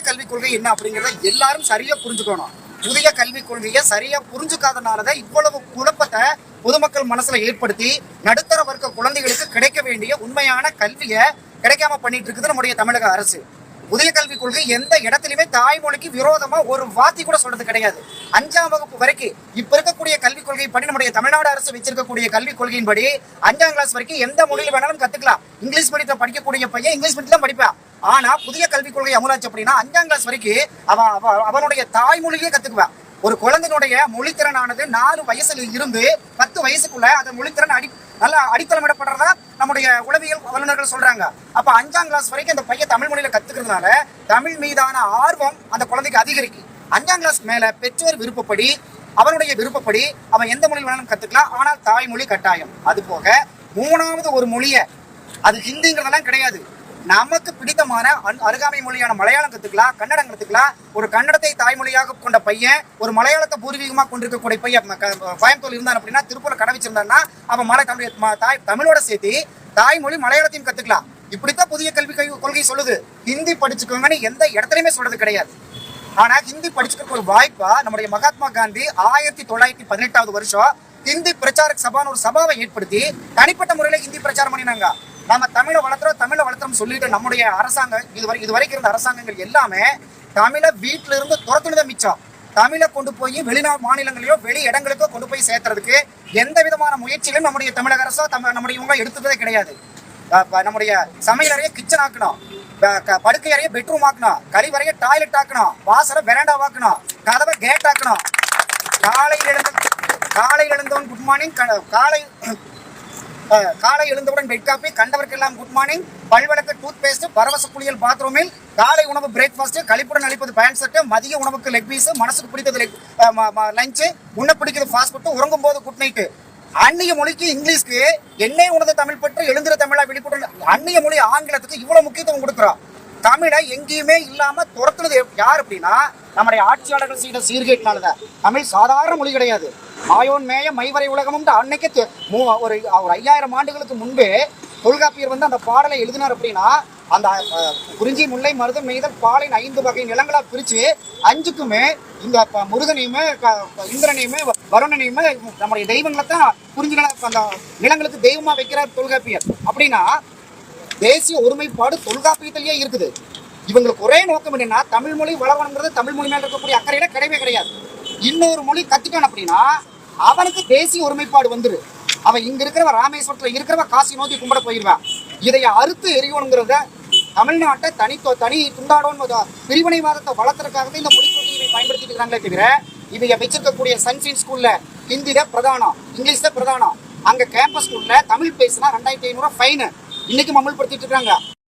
கல்விக் கொள்கை என்ன அப்படிங்கிறத எல்லாரும் சரியா புரிஞ்சுக்கணும். புதிய கல்விக் கொள்கையை சரியா புரிஞ்சுக்காதனாலதான் இவ்வளவு குழப்பத்தை பொதுமக்கள் மனசுல ஏற்படுத்தி நடுத்தர வர்க்க குழந்தைகளுக்கு கிடைக்க வேண்டிய உண்மையான கல்வியை கிடைக்காம பண்ணிட்டு இருக்குது நம்முடைய தமிழக அரசு. புதிய கல்விக் கொள்கை எந்த இடத்துலயுமே தாய்மொழிக்கு விரோதமா ஒரு வார்த்தை கூட சொல்றது கிடையாது. 5ஆம் வகுப்பு வரைக்கும் இப்ப இருக்கக்கூடிய கல்விக் கொள்கை படி நம்முடைய தமிழ்நாடு அரசு வச்சிருக்கக்கூடிய கல்விக் கொள்கையின் படி 5ஆம் கிளாஸ் வரைக்கும் எந்த மொழியில வேணாலும் கத்துக்கலாம். இங்கிலீஷ் மீடியத்தை படிக்கக்கூடிய பையன் இங்கிலீஷ் மீடியம் தான் படிப்பான். ஆனா புதிய கல்விக் கொள்கை அமலாச்சு அப்படின்னா 5ஆம் கிளாஸ் வரைக்கும் அவனுடைய தாய்மொழியே கத்துக்குவான். ஒரு குழந்தையினுடைய மொழித்திறனானது 4 வயசுல இருந்து 10 வயசுக்குள்ள அந்த மொழித்திறன் நல்லா அடித்தளமிடப்படுறதா நம்முடைய உளவியல் வல்லுநர்கள் சொல்றாங்க. அப்ப 5ஆம் கிளாஸ் வரைக்கும் அந்த பையன் தமிழ் மொழியில கத்துக்கிறதுனால தமிழ் மீதான ஆர்வம் அந்த குழந்தைக்கு அதிகரிக்கும். 5ஆம் கிளாஸ் மேல பெற்றோர் விருப்பப்படி அவனுடைய விருப்பப்படி அவன் எந்த மொழி வேணாலும் கத்துக்கலாம். ஆனால் தாய்மொழி கட்டாயம். அது போக 3வது ஒரு மொழியை, அது ஹிந்திங்கிறதெல்லாம் கிடையாது, நமக்கு பிடித்தமான அருகாமை மொழியான மலையாளம் கத்துக்கலாம், கன்னடம் கத்துக்கலாம். ஒரு கன்னடத்தை தாய்மொழியாக கொண்ட பையன் ஒரு மலையாளத்தை பூர்வீகமாக கொண்டிருக்கக்கூடிய பையன் கோயம்புத்தூர் இருந்தான் அப்படின்னா, திருப்பூர்ல கடை வச்சிருந்தான்னா அவன் தமிழோட சேர்த்து தாய்மொழி மலையாளத்தையும் கத்துக்கலாம். இப்படித்தான் புதிய கல்விக் கொள்கை சொல்லுது. ஹிந்தி படிச்சுக்கோங்கன்னு எந்த இடத்துலயுமே சொல்றது கிடையாது. ஆனா ஹிந்தி படிச்சுக்க ஒரு வாய்ப்பா நம்முடைய மகாத்மா காந்தி 1918வது வருஷம் ஹிந்தி பிரச்சார சபான்னு ஒரு சபாவை ஏற்படுத்தி தனிப்பட்ட முறையில ஹிந்தி பிரச்சாரம் பண்ணினாங்க. நம்ம தமிழை வளர்த்துறோம் சொல்லிட்டு நம்முடைய அரசாங்கம் இதுவரைக்கும் இருந்த அரசாங்கங்கள் எல்லாமே தமிழை வீட்டில இருந்து துரத்துனதான் மிச்சம். தமிழை கொண்டு போய் மாநிலங்களையோ வெளி இடங்களுக்கோ கொண்டு போய் சேர்த்துறதுக்கு எந்த விதமான முயற்சிகளும் நம்முடைய தமிழக அரசோ நம்முடைய இவங்க எடுத்துட்டதே கிடையாது. நம்முடைய சமையலறையை கிச்சன் ஆக்கணும், படுக்கை அறையை பெட்ரூம் ஆக்கணும், கழிவறையை டாய்லெட் ஆக்கணும், வாசலை வெராண்டா ஆக்கணும், கதவை கேட் ஆக்கணும். காலையில் எழுந்தவன் குட் மார்னிங், காலை எழுந்தவுடன் பெட் காப்பி, கண்டவர்க்கெல்லாம் குட் மார்னிங், பல்வழக்கு டூத் பேஸ்ட், பரவச குளியல் பாத்ரூமில், காலை உணவு பிரேக்ஃபாஸ்ட், கழிப்புடன் அளிப்பது பேண்ட் ஷர்ட், மதிய உணவுக்கு லெக் பீஸ், மனசுக்கு பிடித்தது லஞ்சு, உன்ன பிடிக்கிறது ஃபாஸ்ட் ஃபுட், உறங்கும் போது குட் நைட்டு. அந்நிய மொழிக்கு இங்கிலீஷ்க்கு என்னை உணர்ந்த தமிழ் பற்றி எழுந்திர தமிழா வெளிப்பட்டு அந்நிய மொழி ஆங்கிலத்துக்கு இவ்வளவு முக்கியத்துவம் கொடுக்குறோம். தமிழை எங்கேயுமே இல்லாம துரத்துனது யார் அப்படின்னா நம்முடைய ஆட்சியாளர்கள் செய்த சீர்கேட்டினாலதான். தமிழ் சாதாரண மொழி கிடையாது. மாயோன் மேய மைவரை உலகம் அன்னைக்கு ஒரு 5000 ஆண்டுகளுக்கு முன்பே தொல்காப்பியர் வந்து அந்த பாடலை எழுதினார். அப்படின்னா அந்த குறிஞ்சி முல்லை மருதம் நெய்தல் பாலின் 5 வகை நிலங்களா பிரிச்சு 5க்குமே இந்த முருகனையுமே இந்திரனையுமே வருணனையுமே நம்முடைய தெய்வங்களை தான் குறிஞ்சி அந்த நிலங்களுக்கு தெய்வமா வைக்கிறார் தொல்காப்பியர். அப்படின்னா தேசிய ஒருமைப்பாடு தொல்காப்பியத்திலேயே இருக்குது. இவங்களுக்கு ஒரே நோக்கம் என்னன்னா தமிழ் மொழி வளரணுங்கிறது தமிழ் மொழி மேல இருக்கக்கூடிய அக்கறையில கிடையவே கிடையாது. இன்னொரு மொழி கத்துட்டான் அப்படின்னா அவனுக்கு தேசிய ஒருமைப்பாடு வந்துரு. அவன் இங்க இருக்கிறவ ராமேஸ்வரத்துல இருக்கிறவ காசி நோக்கி கும்பிட போயிருவான். இதைய அறுத்து எரியணுங்கிறத தமிழ்நாட்டை தனி துண்டாடோன்னு பிரிவினைவாதத்தை வளர்த்துறதுக்காக இந்த மொழி கொள்கையை பயன்படுத்திட்டு இருக்காங்களே தவிர இதைய வச்சிருக்கக்கூடிய சன்ஷைன் ஸ்கூல்ல ஹிந்தி தான் பிரதானம், இங்கிலீஷ் தான் பிரதானம். அங்க கேம்பஸ் ஸ்கூல்ல தமிழ் பேசினா 2500 ஃபைனு இன்னைக்கு அமல்படுத்திட்டு இருக்காங்க.